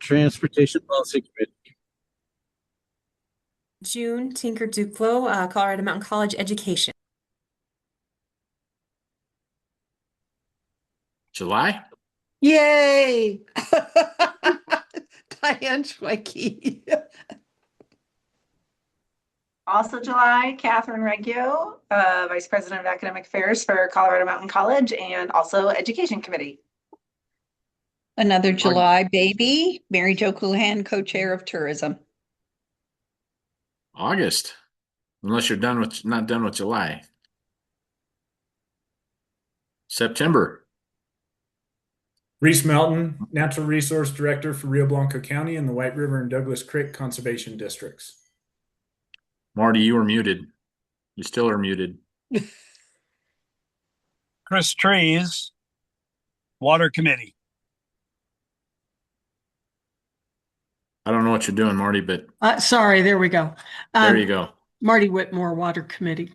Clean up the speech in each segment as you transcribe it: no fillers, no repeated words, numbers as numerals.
Transportation Policy Committee. June Tinker Duclos, Colorado Mountain College Education. July? Yay! Diane Schwecke. Also July, Catherine Reggio, Vice President of Academic Affairs for Colorado Mountain College and also Education Committee. Another July baby, Mary Jo Coulihan, co-chair of tourism. August, unless you're not done with July. September. Reese Melton, Natural Resource Director for Rio Blanco County and the White River and Douglas Creek Conservation Districts. Marty, you were muted. You still are muted. Chris Trees, Water Committee. I don't know what you're doing, Marty, but Sorry, there we go. there you go. Marty Whitmore, Water Committee.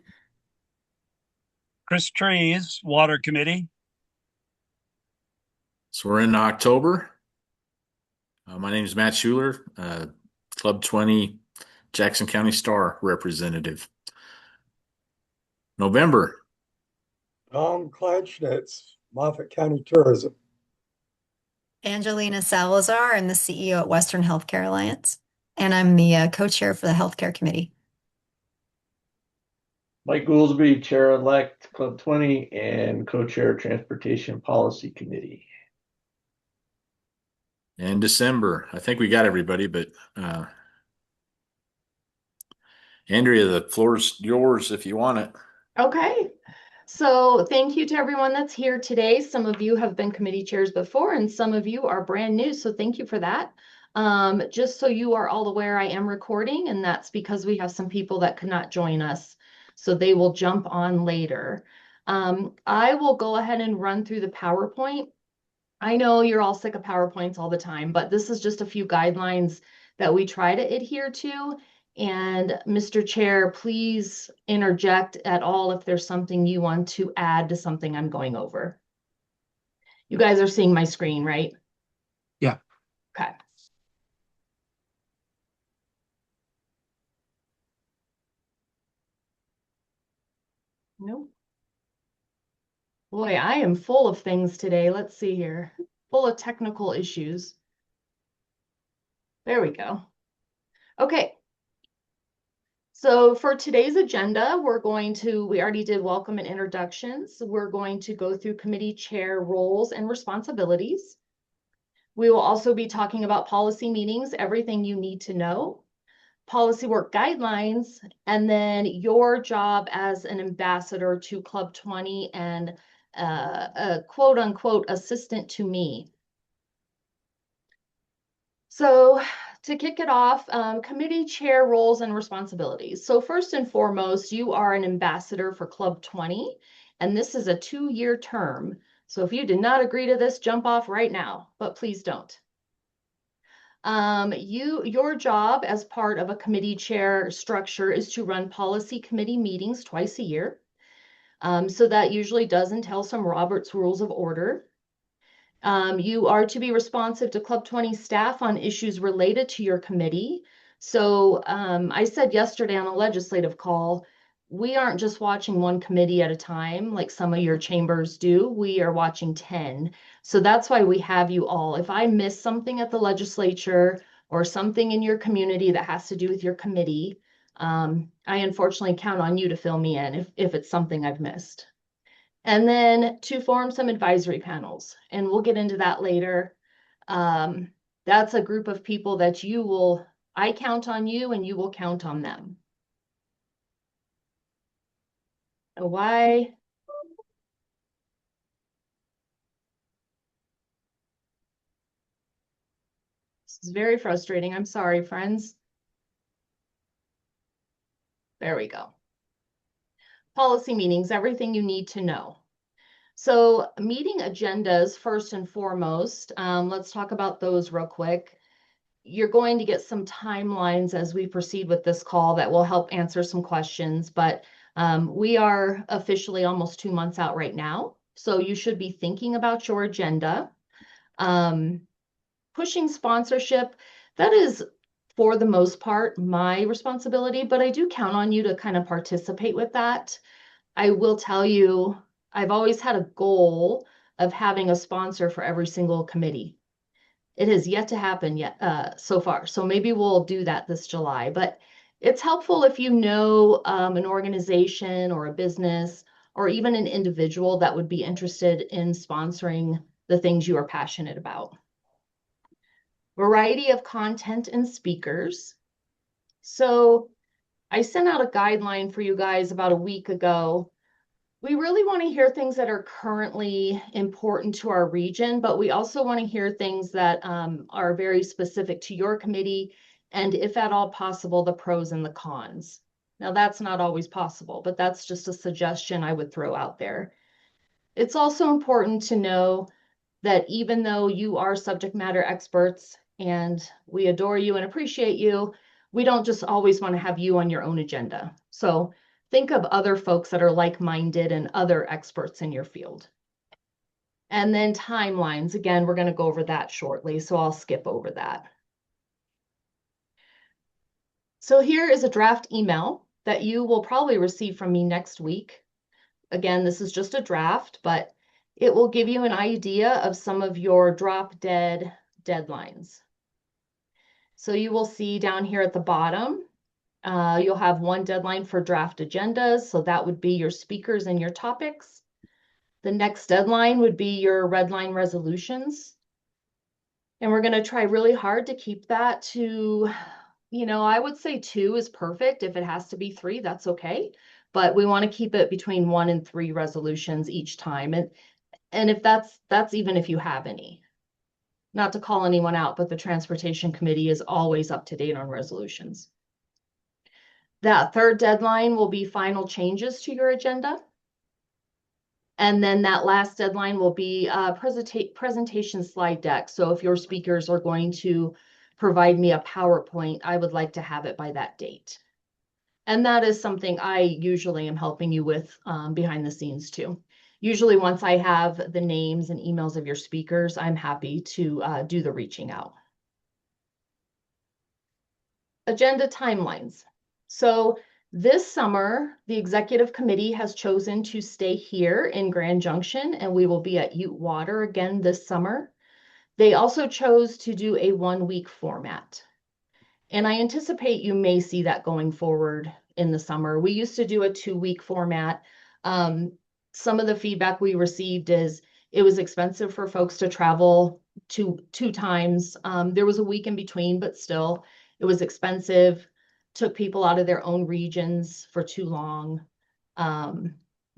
Chris Trees, Water Committee. So we're in October. My name is Matt Schuler, Club 20 Jackson County Star representative. November. Tom Kleinschnitz, Moffat County Tourism. Angelina Salazar, I'm the CEO at Western Healthcare Alliance, and I'm the co-chair for the Healthcare Committee. Mike Goolsby, Chair-elect, Club 20, and co-chair Transportation Policy Committee. And December. I think we got everybody, but Andrea, the floor's yours if you want it. Okay. So thank you to everyone that's here today. Some of you have been committee chairs before, and some of you are brand new. So thank you for that. Just so you are all aware, I am recording, and that's because we have some people that could not join us. So they will jump on later. I will go ahead and run through the PowerPoint. I know you're all sick of PowerPoints all the time, but this is just a few guidelines that we try to adhere to. And Mr. Chair, please interject at all if there's something you want to add to something I'm going over. You guys are seeing my screen, right? Yeah. Okay. Nope. Boy, I am full of things today. Let's see here. Full of technical issues. There we go. Okay. So for today's agenda, we already did welcome and introductions. We're going to go through committee chair roles and responsibilities. We will also be talking about policy meetings, everything you need to know, policy work guidelines, and then your job as an ambassador to Club 20 and a quote unquote assistant to me. So to kick it off, committee chair roles and responsibilities. So first and foremost, you are an ambassador for Club 20, and this is a 2-year term. So if you did not agree to this, jump off right now, but please don't. Your job as part of a committee chair structure is to run policy committee meetings twice a year. So that usually does entail some Robert's Rules of Order. You are to be responsive to Club 20 staff on issues related to your committee. So I said yesterday on a legislative call, we aren't just watching one committee at a time like some of your chambers do. We are watching 10. So that's why we have you all. If I miss something at the legislature or something in your community that has to do with your committee, I unfortunately count on you to fill me in if it's something I've missed. And then to form some advisory panels, and we'll get into that later. That's a group of people that I count on you and you will count on them. Why? This is very frustrating. I'm sorry, friends. There we go. Policy meetings, everything you need to know. So meeting agendas, first and foremost, let's talk about those real quick. You're going to get some timelines as we proceed with this call that will help answer some questions, but we are officially almost 2 months out right now. So you should be thinking about your agenda. pushing sponsorship, that is for the most part my responsibility, but I do count on you to kind of participate with that. I will tell you, I've always had a goal of having a sponsor for every single committee. It has yet to happen yet so far. So maybe we'll do that this July, but it's helpful if you know an organization or a business or even an individual that would be interested in sponsoring the things you are passionate about. Variety of content and speakers. So I sent out a guideline for you guys about a week ago. We really want to hear things that are currently important to our region, but we also want to hear things that are very specific to your committee, and if at all possible, the pros and the cons. Now, that's not always possible, but that's just a suggestion I would throw out there. It's also important to know that even though you are subject matter experts and we adore you and appreciate you, we don't just always want to have you on your own agenda. So think of other folks that are like-minded and other experts in your field. And then timelines. Again, we're going to go over that shortly, so I'll skip over that. So here is a draft email that you will probably receive from me next week. Again, this is just a draft, but it will give you an idea of some of your drop-dead deadlines. So you will see down here at the bottom, you'll have one deadline for draft agendas. So that would be your speakers and your topics. The next deadline would be your red line resolutions. And we're going to try really hard to keep that to, I would say 2 is perfect. If it has to be 3, that's okay. But we want to keep it between 1 and 3 resolutions each time. And if that's even if you have any. Not to call anyone out, but the Transportation Committee is always up to date on resolutions. That third deadline will be final changes to your agenda. And then that last deadline will be a presentation slide deck. So if your speakers are going to provide me a PowerPoint, I would like to have it by that date. And that is something I usually am helping you with behind the scenes too. Usually once I have the names and emails of your speakers, I'm happy to do the reaching out. Agenda timelines. So this summer, the executive committee has chosen to stay here in Grand Junction, and we will be at Ute Water again this summer. They also chose to do a 1-week format. And I anticipate you may see that going forward in the summer. We used to do a 2-week format. Some of the feedback we received is it was expensive for folks to travel two times. There was a week in between, but still, it was expensive. Took people out of their own regions for too long.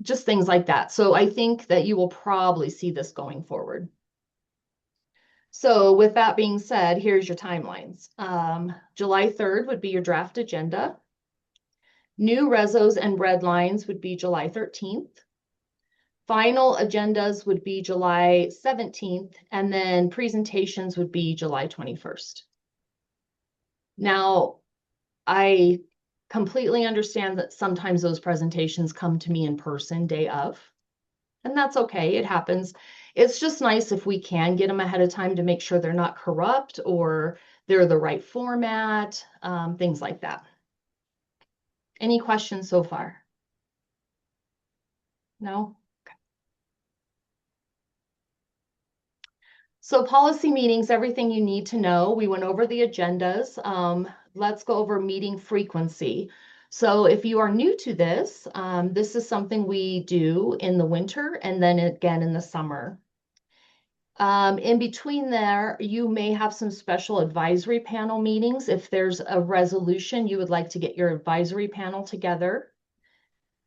Just things like that. So I think that you will probably see this going forward. So with that being said, here's your timelines. July 3rd would be your draft agenda. New resos and red lines would be July 13th. Final agendas would be July 17th, and then presentations would be July 21st. Now, I completely understand that sometimes those presentations come to me in person day of, and that's okay, it happens. It's just nice if we can get them ahead of time to make sure they're not corrupt or they're the right format, things like that. Any questions so far? No? Okay. So policy meetings, everything you need to know. We went over the agendas. Let's go over meeting frequency. So if you are new to this, this is something we do in the winter and then again in the summer. In between there, you may have some special advisory panel meetings. If there's a resolution, you would like to get your advisory panel together.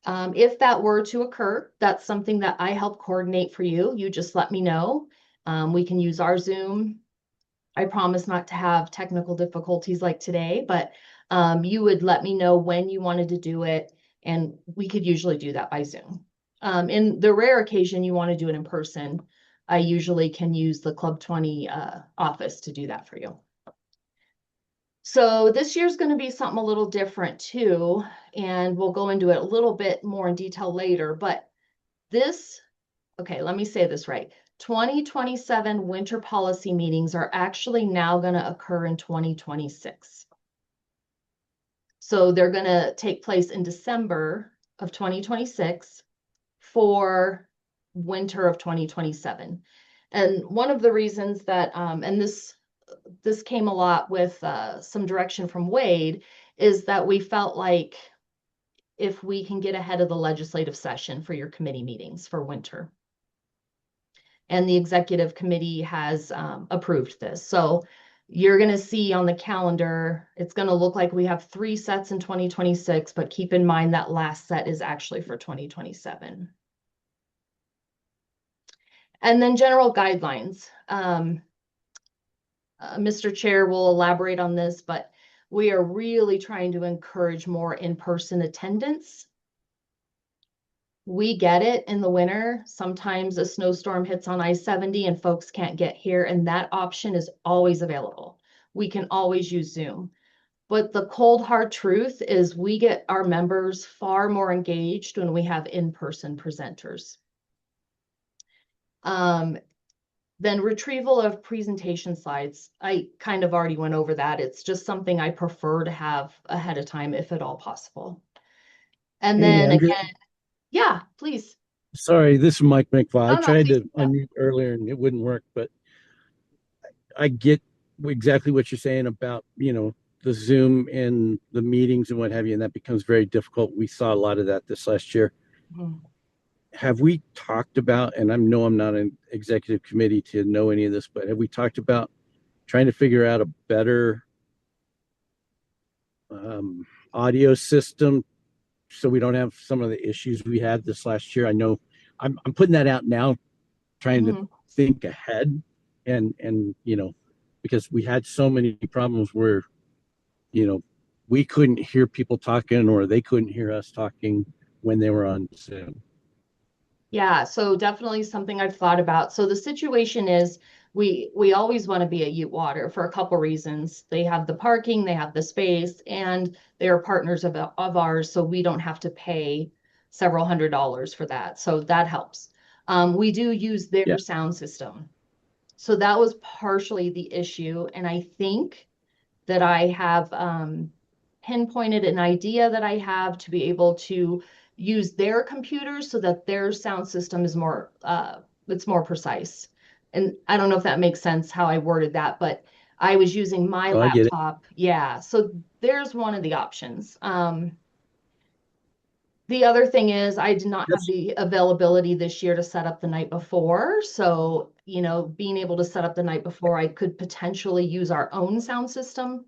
If that were to occur, that's something that I help coordinate for you. You just let me know. We can use our Zoom. I promise not to have technical difficulties like today, but you would let me know when you wanted to do it, and we could usually do that by Zoom. In the rare occasion you want to do it in person, I usually can use the Club 20 office to do that for you. So this year's going to be something a little different too, and we'll go into it a little bit more in detail later, but this, okay, let me say this right. 2027 winter policy meetings are actually now going to occur in 2026. So they're going to take place in December of 2026 for winter of 2027. And one of the reasons that, and this came a lot with some direction from Wade, is that we felt like if we can get ahead of the legislative session for your committee meetings for winter. And the executive committee has approved this. So you're going to see on the calendar, it's going to look like we have 3 sets in 2026, but keep in mind that last set is actually for 2027. And then general guidelines. Mr. Chair will elaborate on this, but we are really trying to encourage more in-person attendance. We get it in the winter. Sometimes a snowstorm hits on I-70 and folks can't get here, and that option is always available. We can always use Zoom. But the cold hard truth is we get our members far more engaged when we have in-person presenters. Then retrieval of presentation slides. I kind of already went over that. It's just something I prefer to have ahead of time if at all possible. And then again, yeah, please. Sorry, this is Mike McFly. I No, tried please to unmute earlier and it wouldn't work, but I get exactly what you're saying about, the Zoom and the meetings and what have you, and that becomes very difficult. We saw a lot of that this last year. Mhm. Have we talked about, and I know I'm not an executive committee to know any of this, but have we talked about trying to figure out a better audio system so we don't have some of the issues we had this last year? I know I'm putting that out now, trying to think ahead and because we had so many problems where, we couldn't hear people talking or they couldn't hear us talking when they were on Zoom. Yeah, so definitely something I've thought about. So the situation is we always want to be at Ute Water for a couple reasons. They have the parking, they have the space, and they are partners of ours, so we don't have to pay several $100s for that. So that helps. We do use their sound system. So that was partially the issue. And I think that I have pinpointed an idea that I have to be able to use their computers so that their sound system is more, it's more precise. And I don't know if that makes sense how I worded that, but I was using my laptop. Yeah, so there's one of the options. The other thing is I did not have the availability this year to set up the night before. So, being able to set up the night before, I could potentially use our own sound system.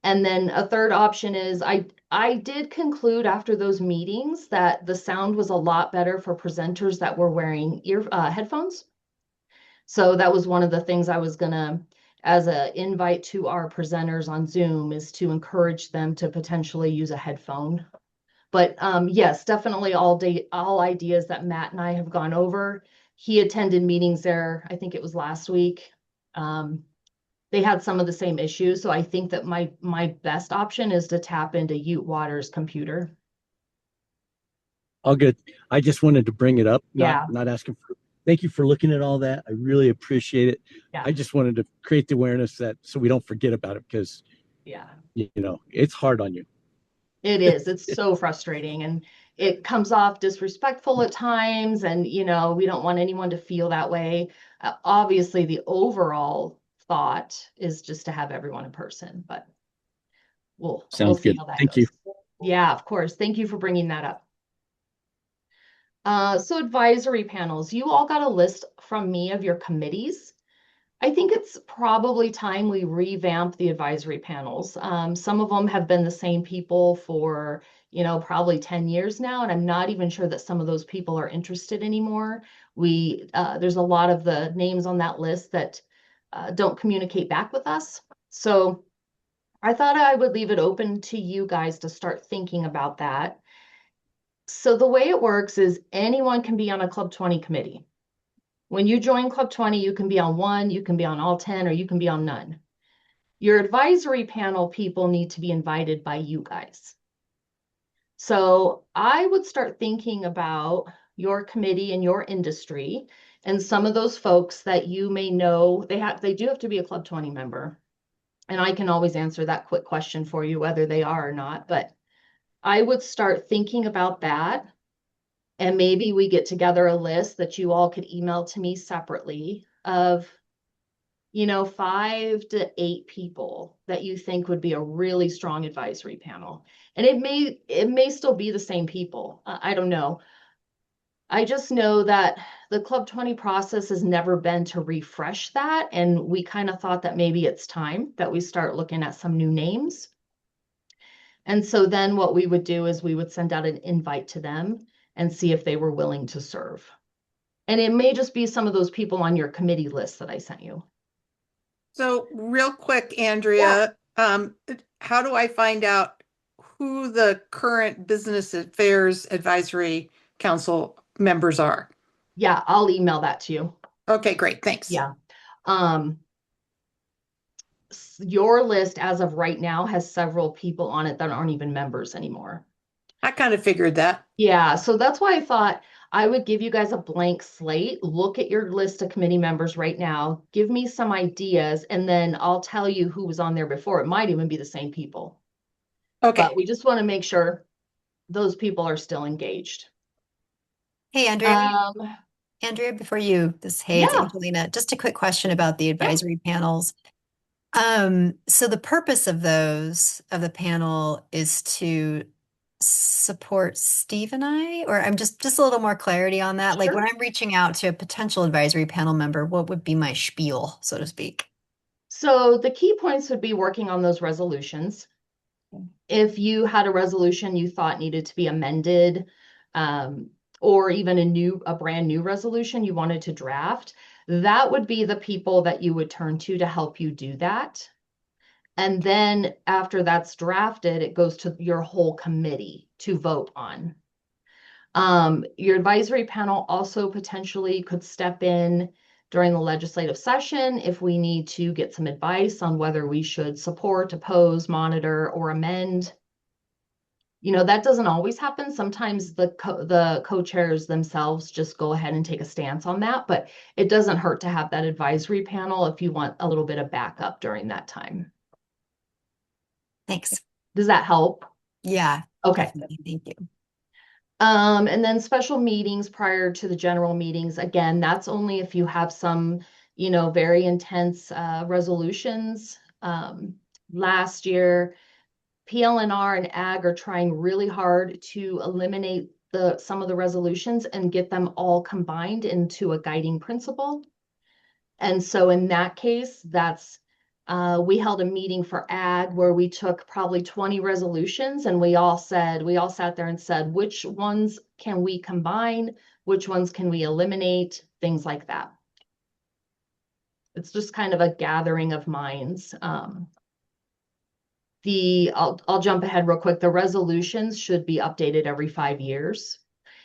And then a third option is I did conclude after those meetings that the sound was a lot better for presenters that were wearing headphones. So that was one of the things I was gonna, as an invite to our presenters on Zoom, is to encourage them to potentially use a headphone. But yes, definitely all ideas that Matt and I have gone over. He attended meetings there, I think it was last week. They had some of the same issues. So I think that my best option is to tap into Ute Water's computer. All good. I just wanted to bring it up, Yeah. not asking for, thank you for looking at all that. I really appreciate it. Yeah. I just wanted to create the awareness that so we don't forget about it because, it's hard on you. It is. It's so frustrating and it comes off disrespectful at times. And, we don't want anyone to feel that way. Obviously, the overall thought is just to have everyone in person, but we'll see good. how that Thank goes. you. Yeah, of course. Thank you for bringing that up. So advisory panels, you all got a list from me of your committees. I think it's probably time we revamp the advisory panels. Some of them have been the same people for, probably 10 years now, and I'm not even sure that some of those people are interested anymore. There's a lot of the names on that list that don't communicate back with us. So I thought I would leave it open to you guys to start thinking about that. So the way it works is anyone can be on a Club 20 committee. When you join Club 20, you can be on one, you can be on all 10, or you can be on none. Your advisory panel people need to be invited by you guys. So I would start thinking about your committee and your industry And some of those folks that you may know, they do have to be a Club 20 member. And I can always answer that quick question for you, whether they are or not. But I would start thinking about that. And maybe we get together a list that you all could email to me separately of, 5 to 8 people that you think would be a really strong advisory panel. And it may still be the same people. I don't know. I just know that the Club 20 process has never been to refresh that. And we kind of thought that maybe it's time that we start looking at some new names. And so then what we would do is we would send out an invite to them and see if they were willing to serve. And it may just be some of those people on your committee list that I sent you. So real quick, Andrea, how do I find out who the current Business Affairs Advisory Council members are? Yeah, I'll email that to you. Okay, great. Thanks. Yeah. Your list as of right now has several people on it that aren't even members anymore. I kind of figured that. Yeah, so that's why I thought I would give you guys a blank slate. Look at your list of committee members right now. Give me some ideas, and then I'll tell you who was on there before. It might even be the same people. Okay. But we just want to make sure those people are still engaged. Hey, Andrea. Andrea, before you, it's Angelina. Just a quick question about the advisory panels. So the purpose of the panel is to support Steve and I, or I'm just a little more clarity on that. Like when I'm reaching out to a potential advisory panel member, what would be my spiel, so to speak? So the key points would be working on those resolutions. If you had a resolution you thought needed to be amended, or even a brand new resolution you wanted to draft, that would be the people that you would turn to help you do that. And then after that's drafted, it goes to your whole committee to vote on. Your advisory panel also potentially could step in during the legislative session if we need to get some advice on whether we should support, oppose, monitor, or amend. That doesn't always happen. Sometimes the co-chairs themselves just go ahead and take a stance on that, but it doesn't hurt to have that advisory panel if you want a little bit of backup during that time. Thanks. Does that help? Yeah. Okay. Definitely. Thank you. And then special meetings prior to the general meetings. Again, that's only if you have some, very intense resolutions. Last year, PLNR and AG are trying really hard to eliminate some of the resolutions and get them all combined into a guiding principle. And so in that case, we held a meeting for AG where we took probably 20 resolutions, and we all sat there and said, which ones can we combine? Which ones can we eliminate? Things like that. It's just kind of a gathering of minds. I'll jump ahead real quick. The resolutions should be updated every 5 years.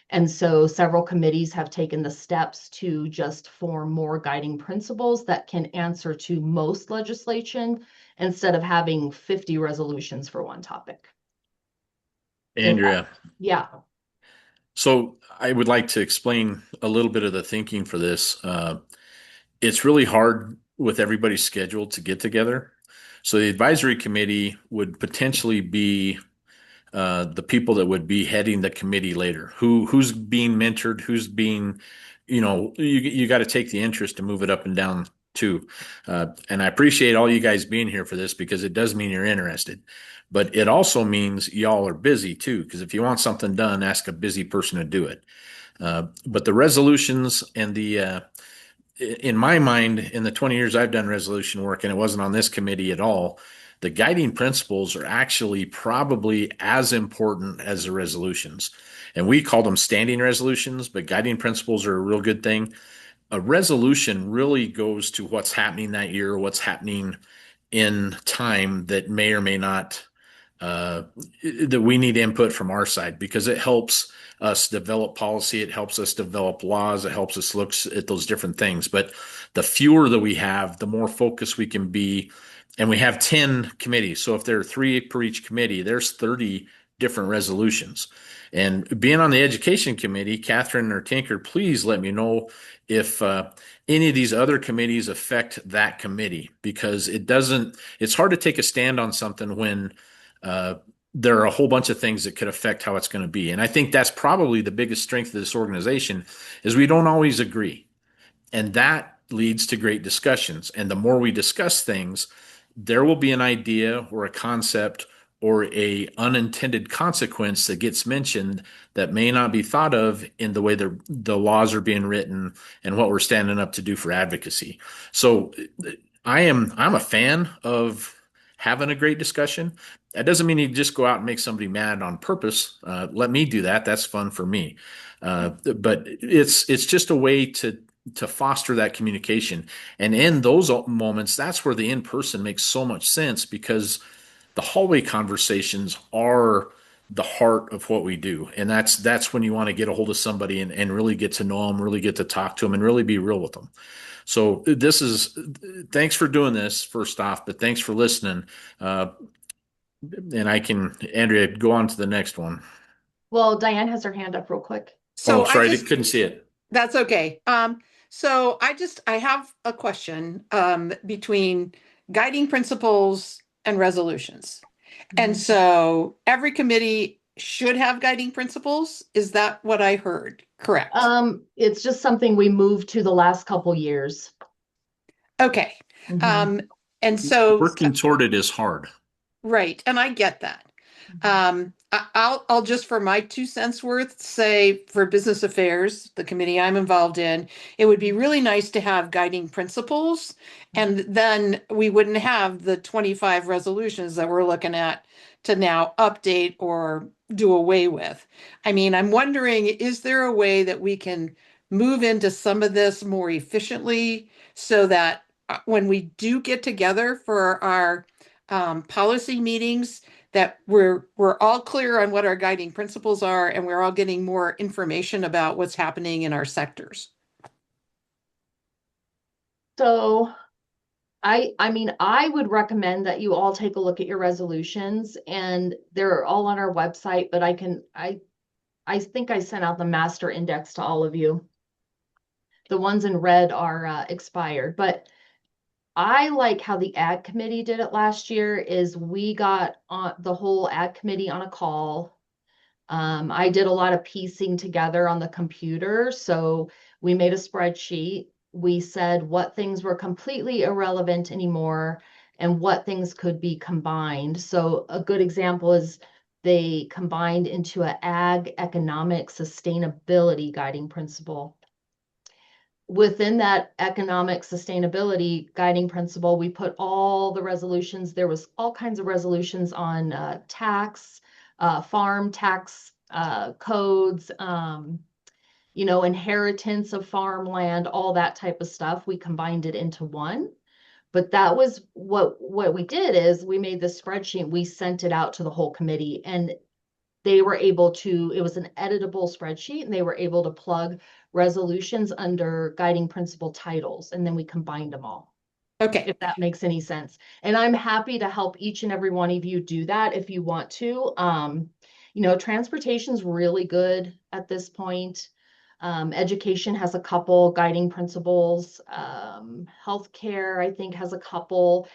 And so several committees have taken the steps to just form more guiding principles that can answer to most legislation instead of having 50 resolutions for one topic. Andrea. Yeah. So I would like to explain a little bit of the thinking for this. It's really hard with everybody's schedule to get together. So the advisory committee would potentially be the people that would be heading the committee later, who's being mentored, who's being, you got to take the interest to move it up and down too. And I appreciate all you guys being here for this because it does mean you're interested, but it also means y'all are busy too. Because if you want something done, ask a busy person to do it. But the resolutions and in my mind, in the 20 years I've done resolution work, and it wasn't on this committee at all, the guiding principles are actually probably as important as the resolutions. And we call them standing resolutions, but guiding principles are a real good thing. A resolution really goes to what's happening that year, what's happening in time that may or may not, that we need input from our side, because it helps us develop policy. It helps us develop laws. It helps us look at those different things. But the fewer that we have, the more focused we can be. And we have 10 committees. So if there are 3 per each committee, there's 30 different resolutions. And being on the education committee, Catherine or Tinker, please let me know if any of these other committees affect that committee, because it's hard to take a stand on something when there are a whole bunch of things that could affect how it's going to be. And I think that's probably the biggest strength of this organization is we don't always agree. And that leads to great discussions. And the more we discuss things, there will be an idea or a concept or a unintended consequence that gets mentioned that may not be thought of in the way the laws are being written and what we're standing up to do for advocacy. So I'm a fan of having a great discussion. That doesn't mean you just go out and make somebody mad on purpose. Let me do that. That's fun for me. But it's just a way to foster that communication. And in those moments, that's where the in-person makes so much sense, because the hallway conversations are the heart of what we do. And that's when you want to get a hold of somebody and really get to know them, really get to talk to them, and really be real with them. So thanks for doing this first off, but thanks for listening. And Andrea, go on to the next one. Well, Diane has her hand up real quick. So sorry, I couldn't see it. That's okay. So I have a question between guiding principles and resolutions. And so every committee should have guiding principles. Is that what I heard? Correct. It's just something we moved to the last couple years. Okay. And so working toward it is hard. Right. And I get that. I'll just, for my 2 cents worth, say for business affairs, the committee I'm involved in, it would be really nice to have guiding principles. And then we wouldn't have the 25 resolutions that we're looking at to now update or do away with. I mean, I'm wondering, is there a way that we can move into some of this more efficiently so that when we do get together for our policy meetings, that we're all clear on what our guiding principles are, and we're all getting more information about what's happening in our sectors? So I mean, I would recommend that you all take a look at your resolutions, and they're all on our website, but I think I sent out the master index to all of you. The ones in red are expired, but I like how the ad committee did it last year. Is we got on the whole ad committee on a call. I did a lot of piecing together on the computer. So we made a spreadsheet. We said what things were completely irrelevant anymore and what things could be combined. So a good example is they combined into an ag economic sustainability guiding principle. Within that economic sustainability guiding principle, we put all the resolutions. There was all kinds of resolutions on tax, farm tax codes, inheritance of farmland, all that type of stuff. We combined it into one. But that was what we did is we made this spreadsheet. We sent it out to the whole committee, and they were able to, it was an editable spreadsheet, and they were able to plug resolutions under guiding principle titles, and then we combined them all. Okay. If that makes any sense. And I'm happy to help each and every one of you do that if you want to. Transportation's really good at this point. Education has a couple guiding principles. Healthcare, I think, has a couple.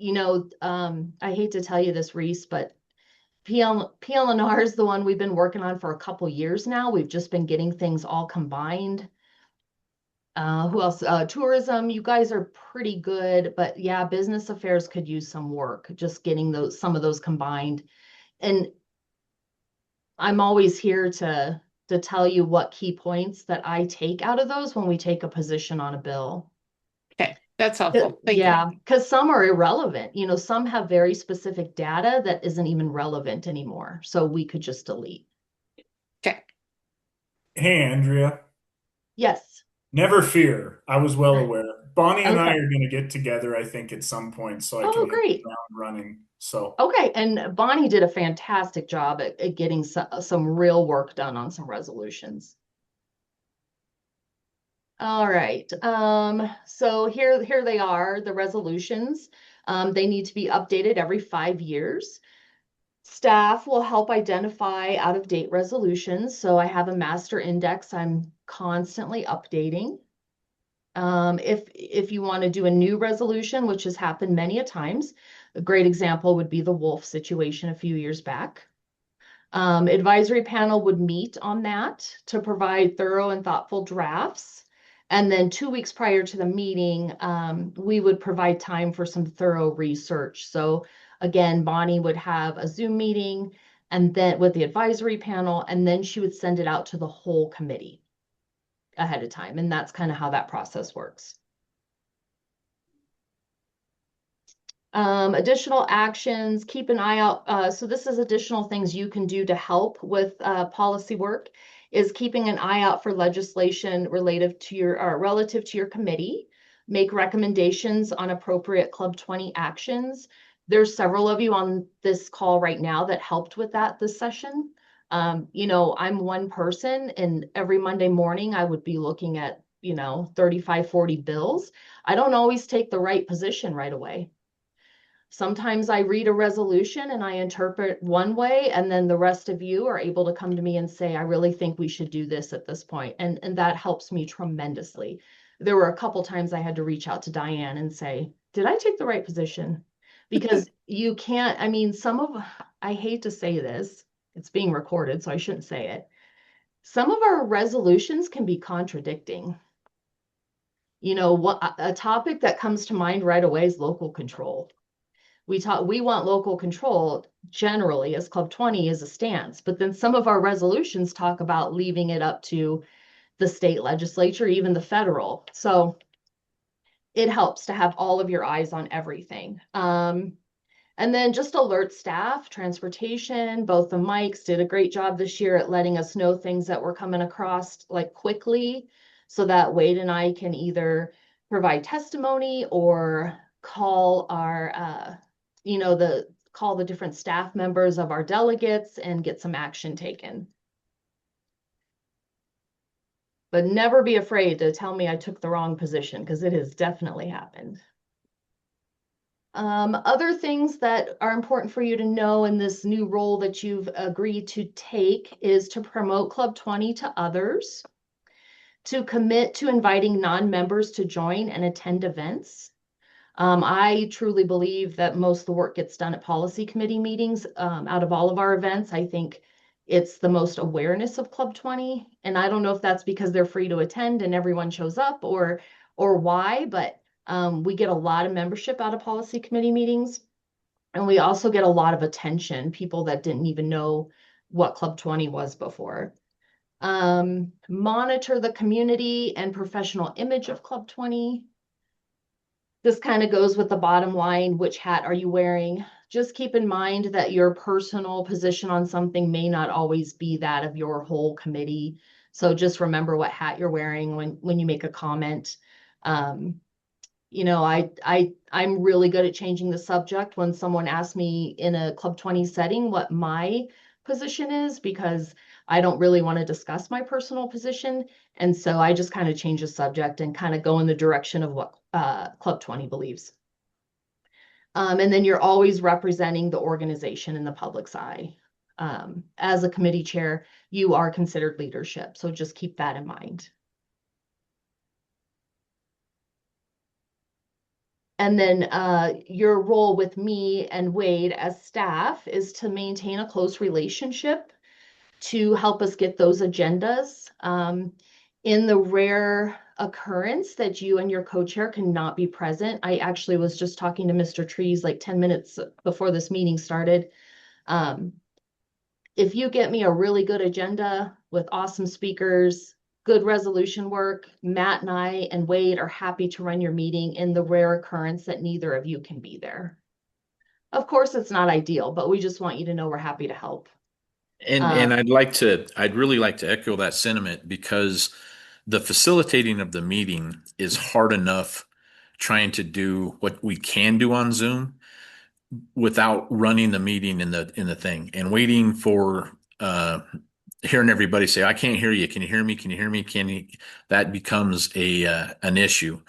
I hate to tell you this, Reese, but PLNR is the one we've been working on for a couple years now. We've just been getting things all combined. Who else? Tourism, you guys are pretty good, but yeah, business affairs could use some work, just getting some of those combined. And I'm always here to tell you what key points that I take out of those when we take a position on a bill. Okay, that's helpful. Thank you. Because some are irrelevant. Some have very specific data that isn't even relevant anymore. So we could just delete. Okay. Hey, Andrea. Yes. Never fear. I was well aware. Bonnie and I Okay. are going to get together, I think, at some point, so I Oh, can hit great. the ground running. So Okay, and Bonnie did a fantastic job at getting some real work done on some resolutions. All right, so here they are, the resolutions. They need to be updated every 5 years. Staff will help identify out-of-date resolutions. So I have a master index I'm constantly updating. If you want to do a new resolution, which has happened many a times, a great example would be the Wolf situation a few years back. Advisory panel would meet on that to provide thorough and thoughtful drafts. And then 2 weeks prior to the meeting, we would provide time for some thorough research. So again, Bonnie would have a Zoom meeting and then with the advisory panel, and then she would send it out to the whole committee ahead of time. And that's kind of how that process works. Additional actions, keep an eye out. So this is additional things you can do to help with policy work, is keeping an eye out for legislation relative to your relative to your committee. Make recommendations on appropriate Club 20 actions. There's several of you on this call right now that helped with that this session. You know, I'm one person, and every Monday morning I would be looking at, 35, 40 bills. I don't always take the right position right away. Sometimes I read a resolution and I interpret one way, and then the rest of you are able to come to me and say, I really think we should do this at this point. And that helps me tremendously. There were a couple times I had to reach out to Diane and say, did I take the right position? Because you can't, I hate to say this, it's being recorded, so I shouldn't say it. Some of our resolutions can be contradicting. A topic that comes to mind right away is local control. We want local control generally as Club 20 is a stance, but then some of our resolutions talk about leaving it up to the state legislature, even the federal. So it helps to have all of your eyes on everything. And then just alert staff, transportation, both the mics did a great job this year at letting us know things that were coming across like quickly, so that Wade and I can either provide testimony or call our, call the different staff members of our delegates and get some action taken. But never be afraid to tell me I took the wrong position, because it has definitely happened. Other things that are important for you to know in this new role that you've agreed to take is to promote Club 20 to others, to commit to inviting non-members to join and attend events. I truly believe that most of the work gets done at policy committee meetings. Out of all of our events, I think it's the most awareness of Club 20. And I don't know if that's because they're free to attend and everyone shows up or why, but we get a lot of membership out of policy committee meetings. And we also get a lot of attention, people that didn't even know what Club 20 was before. Monitor the community and professional image of Club 20. This kind of goes with the bottom line. Which hat are you wearing? Just keep in mind that your personal position on something may not always be that of your whole committee. So just remember what hat you're wearing when you make a comment. I'm really good at changing the subject when someone asks me in a Club 20 setting what my position is, because I don't really want to discuss my personal position. And so I just kind of change the subject and kind of go in the direction of what Club 20 believes. And then you're always representing the organization in the public's eye. As a committee chair, you are considered leadership. So just keep that in mind. And then your role with me and Wade as staff is to maintain a close relationship to help us get those agendas. In the rare occurrence that you and your co-chair cannot be present, I actually was just talking to Mr. Trees like 10 minutes before this meeting started. If you get me a really good agenda with awesome speakers, good resolution work, Matt and I and Wade are happy to run your meeting in the rare occurrence that neither of you can be there. Of course, it's not ideal, but we just want you to know we're happy to help. And I'd really like to echo that sentiment, because the facilitating of the meeting is hard enough trying to do what we can do on Zoom without running the meeting in the thing and waiting for hearing everybody say, I can't hear you. Can you hear me? Can you hear me? That becomes an issue.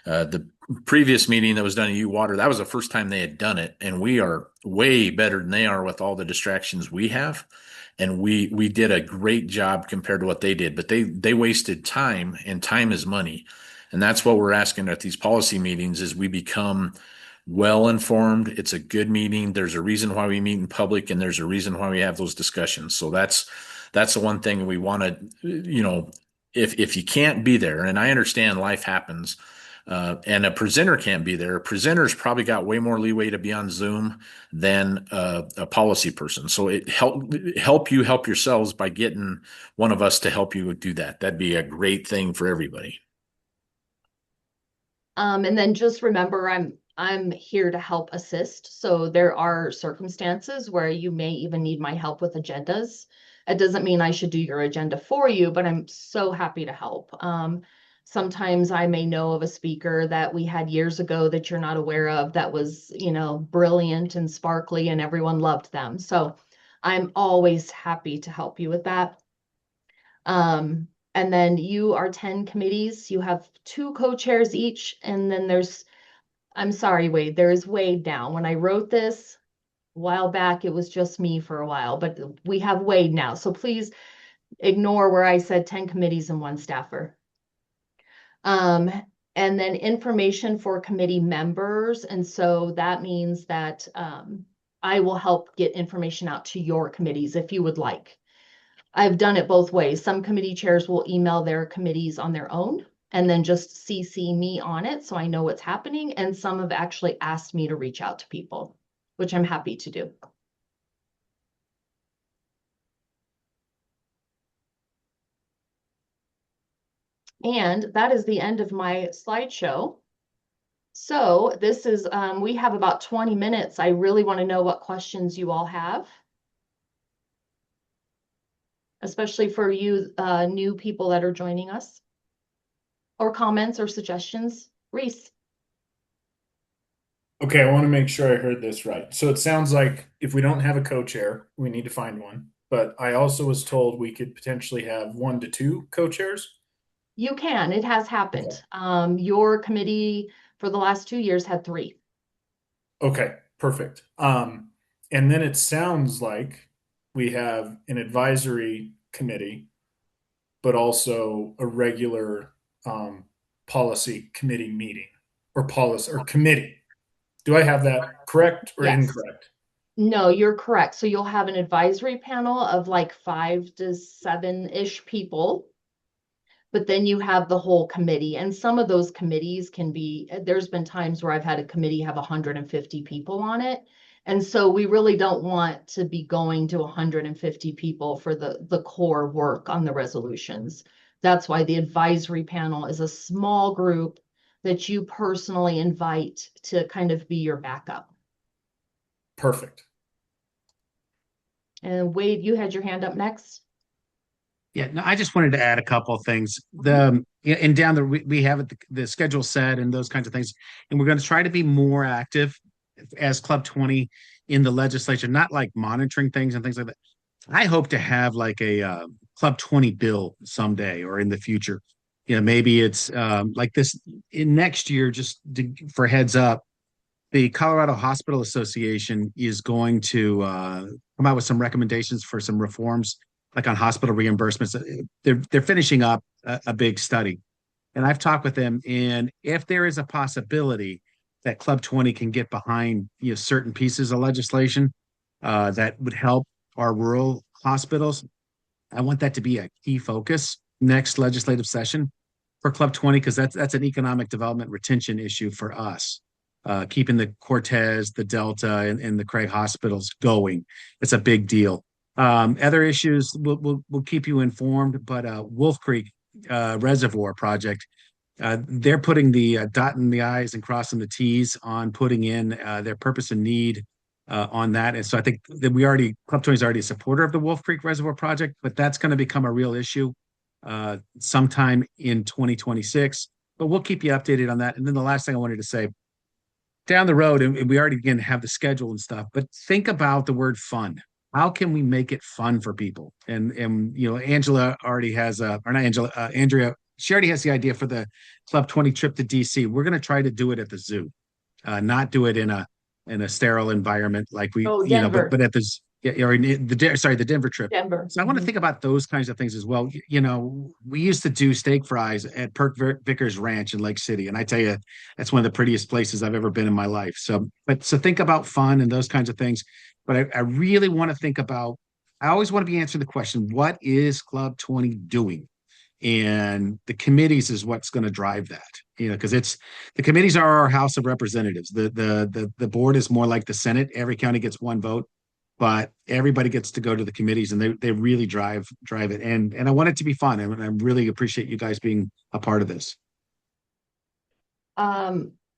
The previous meeting that was done at U Water, that was the first time they had done it, and we are way better than they are with all the distractions we have. And we did a great job compared to what they did, but they wasted time, and time is money. And that's what we're asking at these policy meetings is we become well informed. It's a good meeting. There's a reason why we meet in public, and there's a reason why we have those discussions. So that's the one thing we want to, if you can't be there, and I understand life happens, and a presenter can't be there. A presenter's probably got way more leeway to be on Zoom than a policy person. So it help yourselves by getting one of us to help you do that. That'd be a great thing for everybody. And then just remember, I'm here to help assist. So there are circumstances where you may even need my help with agendas. It doesn't mean I should do your agenda for you, but I'm so happy to help. Sometimes I may know of a speaker that we had years ago that you're not aware of that was, brilliant and sparkly and everyone loved them. So I'm always happy to help you with that. And then you are 10 committees. You have 2 co-chairs each. And then I'm sorry, Wade, there is Wade now. When I wrote this a while back, it was just me for a while, but we have Wade now. So please ignore where I said 10 committees and 1 staffer. And then information for committee members. And so that means that I will help get information out to your committees if you would like. I've done it both ways. Some committee chairs will email their committees on their own and then just CC me on it so I know what's happening. And some have actually asked me to reach out to people, which I'm happy to do. And that is the end of my slideshow. So this is, we have about 20 minutes. I really want to know what questions you all have, especially for you new people that are joining us, or comments or suggestions. Reese. Okay, I want to make sure I heard this right. So it sounds like if we don't have a co-chair, we need to find one. But I also was told we could potentially have 1 to 2 co-chairs. You can. It has happened. Your committee for the last 2 years had 3. Okay, perfect. And then it sounds like we have an advisory committee, but also a regular policy committee meeting or policy or committee. Do I have that correct or Yes. incorrect? No, you're correct. So you'll have an advisory panel of like 5 to 7-ish people. But then you have the whole committee, and some of those committees can be, there's been times where I've had a committee have 150 people on it. And so we really don't want to be going to 150 people for the core work on the resolutions. That's why the advisory panel is a small group that you personally invite to kind of be your backup. Perfect. And Wade, you had your hand up next. Yeah, no, I just wanted to add a couple of things. And down the we have the schedule set and those kinds of things, and we're going to try to be more active as Club 20 in the legislature, not like monitoring things and things like that. I hope to have like a Club 20 bill someday or in the future. Maybe it's like this in next year. Just for heads up, the Colorado Hospital Association is going to come out with some recommendations for some reforms, like on hospital reimbursements. They're finishing up a big study, and I've talked with them. And if there is a possibility that Club 20 can get behind certain pieces of legislation that would help our rural hospitals, I want that to be a key focus next legislative session for Club 20, because that's an economic development retention issue for us. Keeping the Cortez, the Delta, and the Craig hospitals going. It's a big deal. Other issues we'll keep you informed, but Wolf Creek Reservoir project, they're putting the dotting the I's and crossing the T's on putting in their purpose and need on that. And so I think that Club 20 is already a supporter of the Wolf Creek Reservoir project, but that's going to become a real issue sometime in 2026. But we'll keep you updated on that. And then the last thing I wanted to say, down the road, and we already again have the schedule and stuff, but think about the word fun. How can we make it fun for people? And Angela already has or not Angela, Andrea she already has the idea for the Club 20 trip to DC. We're going to try to do it at the zoo, not do it in a sterile environment like we, Oh, you know, Denver. but at the or the Denver trip. Denver. So I want to think about those kinds of things as well. You know, we used to do steak fries at Perk Vickers Ranch in Lake City, and I tell you, that's one of the prettiest places I've ever been in my life. So think about fun and those kinds of things. But I really want to think about. I always want to be answering the question: what is Club 20 doing? And the committees is what's going to drive that. You know, because the committees are our House of Representatives. The board is more like the Senate. Every county gets one vote, but everybody gets to go to the committees, and they really drive it. And I want it to be fun, and I really appreciate you guys being a part of this.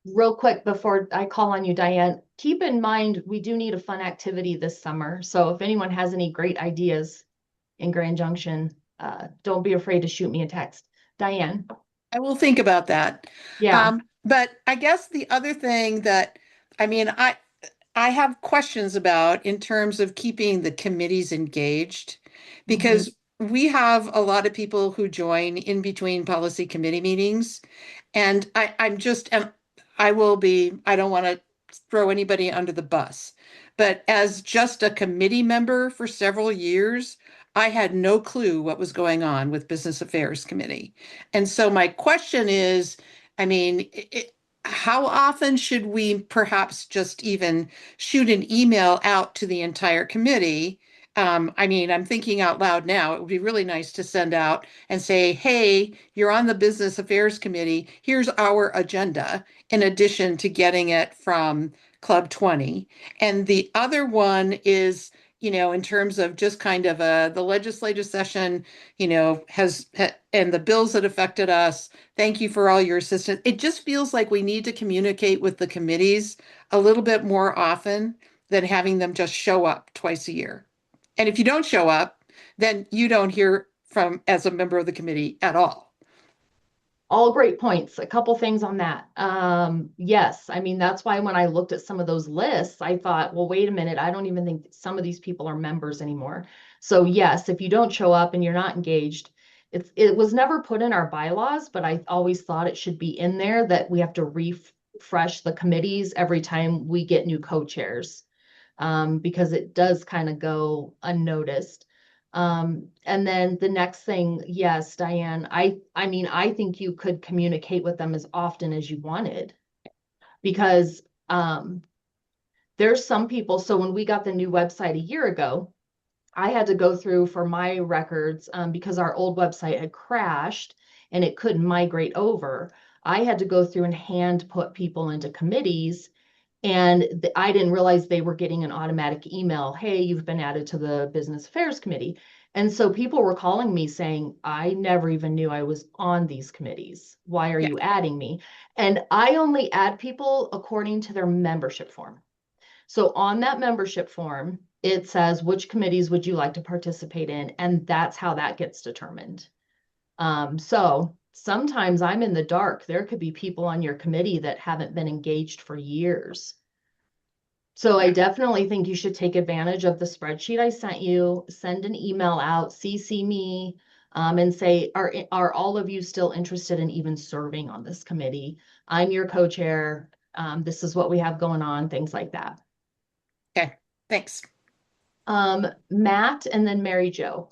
Real quick before I call on you, Diane, keep in mind we do need a fun activity this summer. So if anyone has any great ideas in Grand Junction, don't be afraid to shoot me a text. Diane. I will think about that. Yeah. But I guess the other thing that, I mean, I have questions about in terms of keeping the committees engaged, because we have a lot of people who join in between policy committee meetings. And I don't want to throw anybody under the bus, but as just a committee member for several years, I had no clue what was going on with Business Affairs Committee. And so my question is, I mean, how often should we perhaps just even shoot an email out to the entire committee? I mean, I'm thinking out loud now. It would be really nice to send out and say, hey, you're on the Business Affairs Committee. Here's our agenda, in addition to getting it from Club 20. And the other one is, you know, in terms of just kind of the legislative session, you know, and the bills that affected us. Thank you for all your assistance. It just feels like we need to communicate with the committees a little bit more often than having them just show up twice a year. And if you don't show up, then you don't hear from as a member of the committee at all. All great points. A couple things on that. Yes, I mean, that's why when I looked at some of those lists, I thought, well, wait a minute, I don't even think some of these people are members anymore. So yes, if you don't show up and you're not engaged, it was never put in our bylaws, but I always thought it should be in there that we have to refresh the committees every time we get new co-chairs, because it does kind of go unnoticed. And then the next thing, yes, Diane, I mean, I think you could communicate with them as often as you wanted, because there's some people. So when we got the new website a year ago, I had to go through for my records because our old website had crashed and it couldn't migrate over. I had to go through and hand put people into committees. And I didn't realize they were getting an automatic email. Hey, you've been added to the Business Affairs Committee. And so people were calling me saying, I never even knew I was on these committees. Why are you adding me? And I only add people according to their membership form. So on that membership form, it says, which committees would you like to participate in? And that's how that gets determined. So sometimes I'm in the dark. There could be people on your committee that haven't been engaged for years. So I definitely think you should take advantage of the spreadsheet I sent you, send an email out, CC me, and say, are all of you still interested in even serving on this committee? I'm your co-chair. This is what we have going on, things like that. Okay, thanks. Matt and then Mary Jo.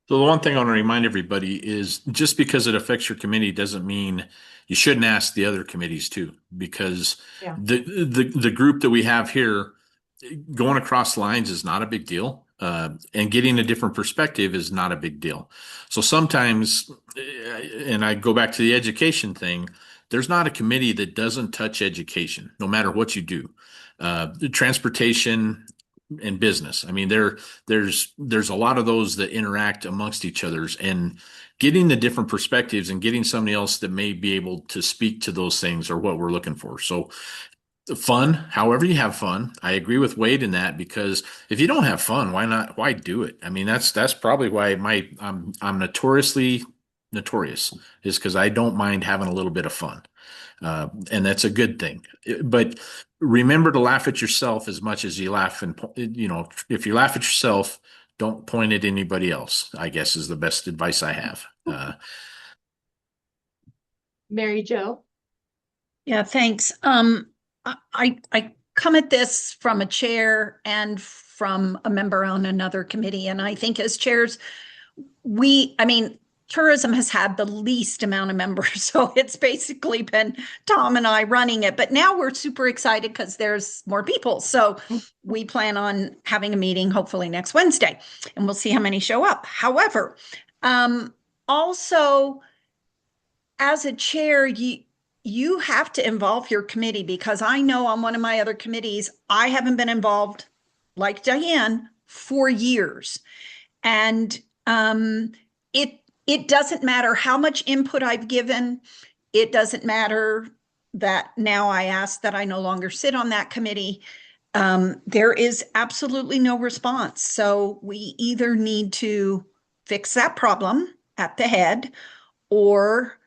So the one thing I want to remind everybody is just because it affects your committee doesn't mean you shouldn't ask the other committees too, because the group that we have here going across lines is not a big deal. And getting a different perspective is not a big deal. So sometimes, and I go back to the education thing, there's not a committee that doesn't touch education, no matter what you do. Transportation and business. I mean, there's a lot of those that interact amongst each others, and getting the different perspectives and getting somebody else that may be able to speak to those things are what we're looking for. So fun, however you have fun. I agree with Wade in that, because if you don't have fun, why do it? I mean, that's probably why I'm notorious is because I don't mind having a little bit of fun. And that's a good thing. But remember to laugh at yourself as much as you laugh. And, you know, if you laugh at yourself, Don't point at anybody else, I guess, is the best advice I have. Mary Jo? Yeah, thanks. I come at this from a chair and from a member on another committee, and I think as chairs, tourism has had the least amount of members, so it's basically been Tom and I running it. But now we're super excited because there's more people. So we plan on having a meeting hopefully next Wednesday, and we'll see how many show up. However, also as a chair, you have to involve your committee, because I know on one of my other committees, I haven't been involved like Diane for years. And it doesn't matter how much input I've given. It doesn't matter that now I ask that I no longer sit on that committee. There is absolutely no response. So we either need to fix that problem at the head, or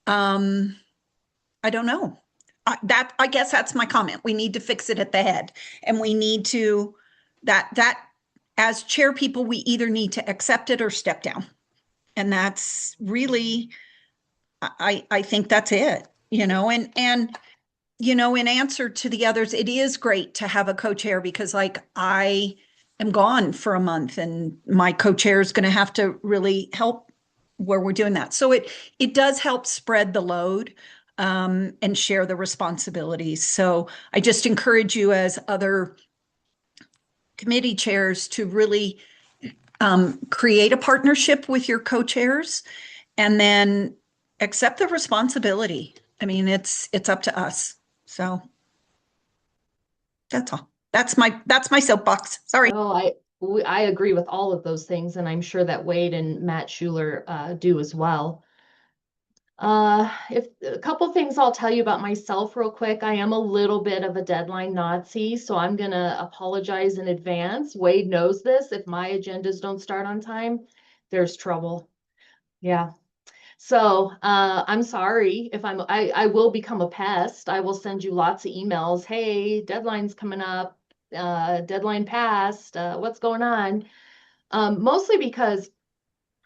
I don't know. I guess that's my comment. We need to fix it at the head, and we need to that as chair people, we either need to accept it or step down. And that's really, I think that's it, and in answer to the others, it is great to have a co-chair, because like I am gone for a month and my co-chair is going to have to really help where we're doing that. So it does help spread the load and share the responsibilities. So I just encourage you as other committee chairs to really create a partnership with your co-chairs and then accept the responsibility. I mean, it's up to us. So that's all. That's my soapbox. Sorry. Oh, I agree with all of those things, and I'm sure that Wade and Matt Schuler do as well. If a couple things I'll tell you about myself real quick. I am a little bit of a deadline Nazi, so I'm gonna apologize in advance. Wade knows this. If my agendas don't start on time, there's trouble. Yeah. So I'm sorry if I will become a pest. I will send you lots of emails. Hey, deadline's coming up. Deadline passed. What's going on? Mostly because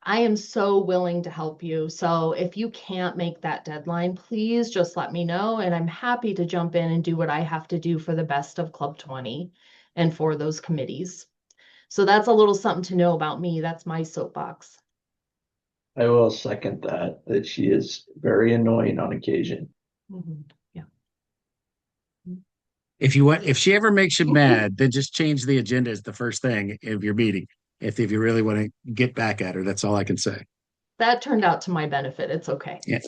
I am so willing to help you. So if you can't make that deadline, please just let me know. And I'm happy to jump in and do what I have to do for the best of Club 20 and for those committees. So that's a little something to know about me. That's my soapbox. I will second that she is very annoying on occasion. Mm-hmm. Yeah. If she ever makes you mad, then just change the agenda as the first thing of your meeting. If you really want to get back at her, that's all I can say. That turned out to my benefit. It's okay. Yeah.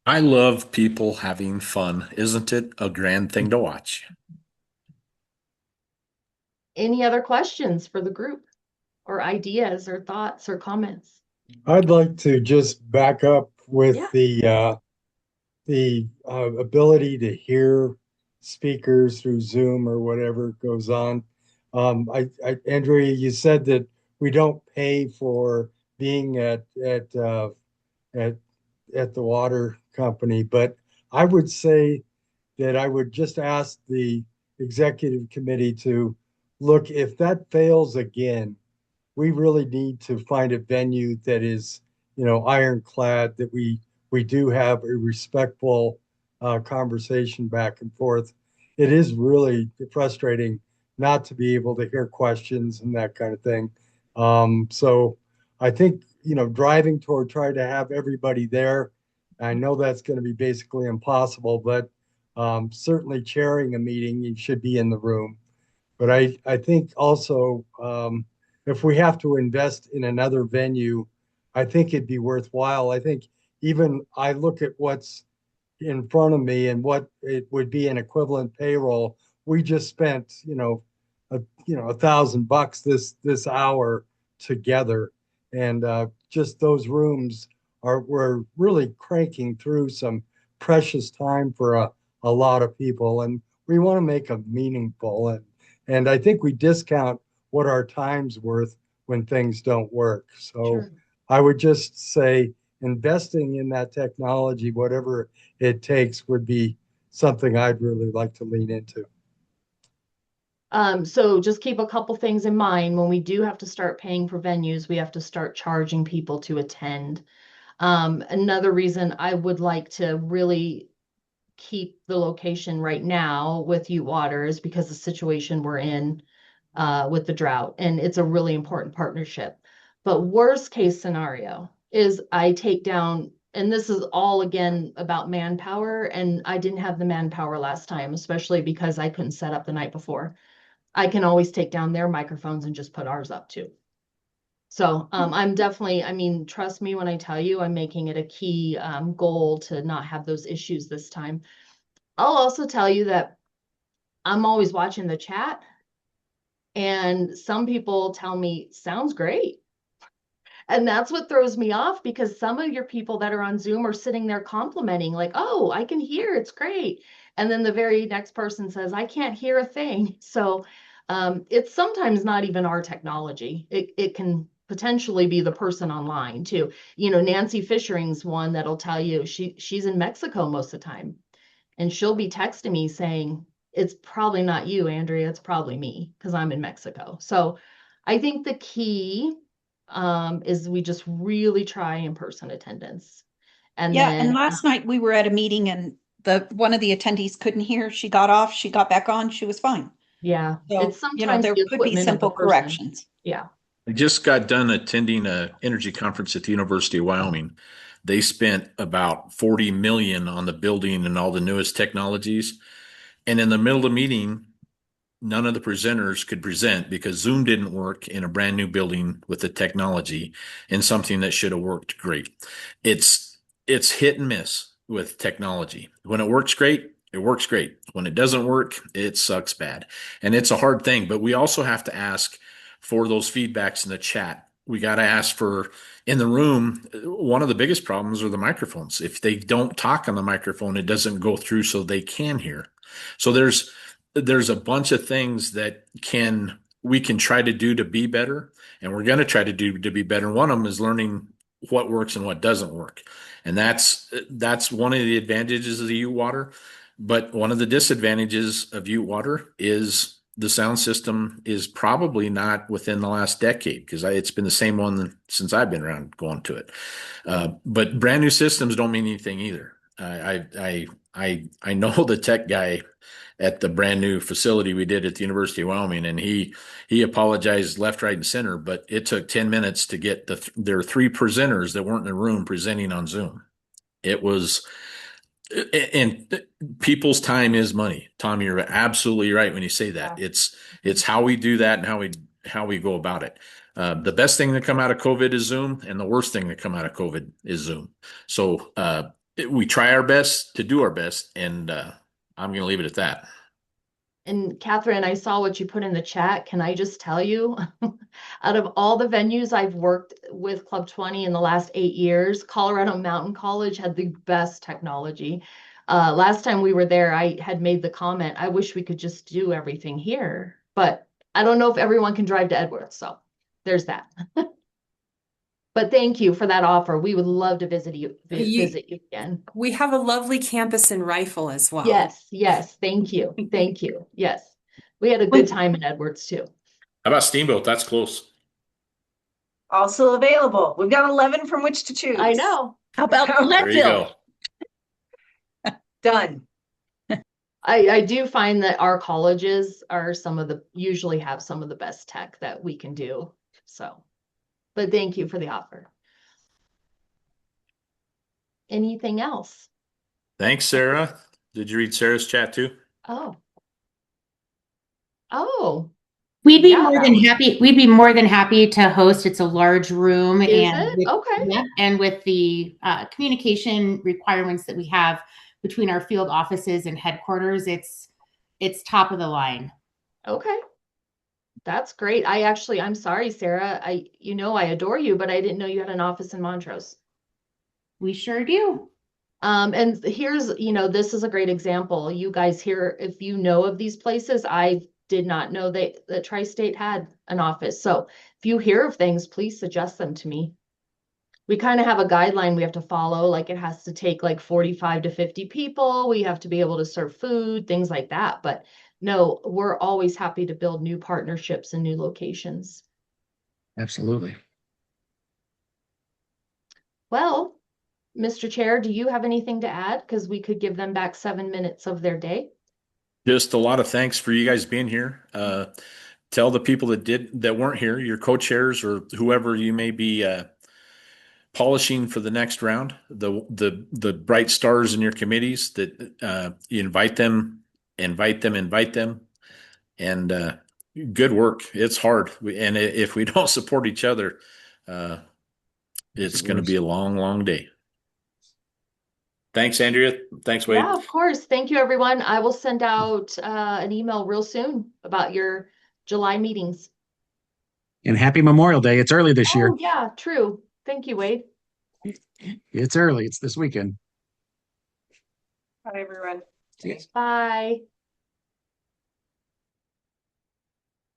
I love people having fun. Isn't it a grand thing to watch? Any other questions for the group, or ideas or thoughts or comments? I'd like to just back up with the ability to hear speakers through Zoom or whatever goes on. Andrea, you said that we don't pay for being at the water company, but I would say that I would just ask the executive committee to look, if that fails again, we really need to find a venue that is, ironclad, that we do have a respectful conversation back and forth. It is really frustrating not to be able to hear questions and that kind of thing. So I think, driving toward trying to have everybody there, I know that's going to be basically impossible, but certainly chairing a meeting, you should be in the room. But I think also, if we have to invest in another venue, I think it'd be worthwhile. I think even I look at what's in front of me and what it would be an equivalent payroll. We just spent, $1,000 this hour together, and just those rooms we're really cranking through some precious time for a lot of people, and we want to make them meaningful. And I think we discount what our time's worth when things don't work. So sure. I would just say investing in that technology, whatever it takes, would be something I'd really like to lean into. So just keep a couple things in mind. When we do have to start paying for venues, we have to start charging people to attend. Another reason I would like to really keep the location right now with Ute Water is because the situation we're in with the drought, and it's a really important partnership. But worst case scenario is I take down, and this is all again about manpower, and I didn't have the manpower last time, especially because I couldn't set up the night before. I can always take down their microphones and just put ours up too. So I'm definitely, I mean, trust me when I tell you, I'm making it a key goal to not have those issues this time. I'll also tell you that I'm always watching the chat, and some people tell me, sounds great. And that's what throws me off, because some of your people that are on Zoom are sitting there complimenting, like, oh, I can hear, it's great. And then the very next person says, I can't hear a thing. So it's sometimes not even our technology. It can potentially be the person online too. You know, Nancy Fishering's one that'll tell you she's in Mexico most of the time. And she'll be texting me saying, it's probably not you, Andrea, it's probably me, because I'm in Mexico. So I think the key is we just really try in-person attendance. And Yeah, then and last night we were at a meeting and one of the attendees couldn't hear. She got off, she got back on, she was fine. yeah, So, it's sometimes there the could be equipment of the simple person. corrections. Yeah. I just got done attending an energy conference at the University of Wyoming. They spent about 40 million on the building and all the newest technologies. And in the middle of the meeting, none of the presenters could present because Zoom didn't work in a brand new building with the technology, and something that should have worked great. It's hit and miss with technology. When it works great, it works great. When it doesn't work, it sucks bad. And it's a hard thing, but we also have to ask for those feedbacks in the chat. We got to ask for in the room. One of the biggest problems are the microphones. If they don't talk on the microphone, it doesn't go through so they can hear. So there's a bunch of things that we can try to do to be better, and we're going to try to do to be better. One of them is learning what works and what doesn't work. And that's one of the advantages of the Ute Water. But one of the disadvantages of Ute Water is the sound system is probably not within the last decade, because it's been the same one since I've been around going to it. But brand new systems don't mean anything either. I know the tech guy at the brand new facility we did at the University of Wyoming, and he apologized left, right, and center, but it took 10 minutes to get there were 3 presenters that weren't in the room presenting on Zoom. It was, and people's time is money. Tom, you're absolutely right when you say that. It's how we do that and how we go about it. The best thing that come out of COVID is Zoom, and the worst thing that come out of COVID is Zoom. So we try our best to do our best, and I'm going to leave it at that. And Catherine, I saw what you put in the chat. Can I just tell you, out of all the venues I've worked with Club 20 in the last 8 years, Colorado Mountain College had the best technology. Last time we were there, I had made the comment, I wish we could just do everything here, but I don't know if everyone can drive to Edwards. So there's that. But thank you for that offer. We would love to visit you again. We have a lovely campus in Rifle as well. Yes. Thank you. Thank you. Yes. We had a good time in Edwards too. How about Steamboat? That's close. Also available. We've got 11 from which to choose. I know. How about There you go. Done. I do find that our colleges are usually have some of the best tech that we can do. So, but thank you for the offer. Anything else? Thanks, Sarah. Did you read Sarah's chat too? Oh. We'd be Yeah, more that than was- happy. We'd be more than happy to host. It's a large room, Is and it? Okay. Yep, and with the communication requirements that we have between our field offices and headquarters, it's top of the line. Okay. That's great. I'm sorry, Sarah. I adore you, but I didn't know you had an office in Montrose. We sure do. And here's, this is a great example. You guys here, if you know of these places, I did not know that Tri-State had an office. So if you hear of things, please suggest them to me. we kind of have a guideline we have to follow. Like it has to take like 45 to 50 people. We have to be able to serve food, things like that. But no, we're always happy to build new partnerships and new locations. Absolutely. Well, Mr. Chair, do you have anything to add? Because we could give them back 7 minutes of their day. Just a lot of thanks for you guys being here. Tell the people that weren't here, your co-chairs or whoever you may be polishing for the next round, the bright stars in your committees, that you invite them, and good work. It's hard, and if we don't support each other, it's going to be a long, long day. Thanks, Andrea. Thanks, Wade. Yeah, of course. Thank you, everyone. I will send out an email real soon about your July meetings. And happy Memorial Day. It's early this year. Oh, yeah, true. Thank you, Wade. It's early. It's this weekend. Bye, everyone. Bye.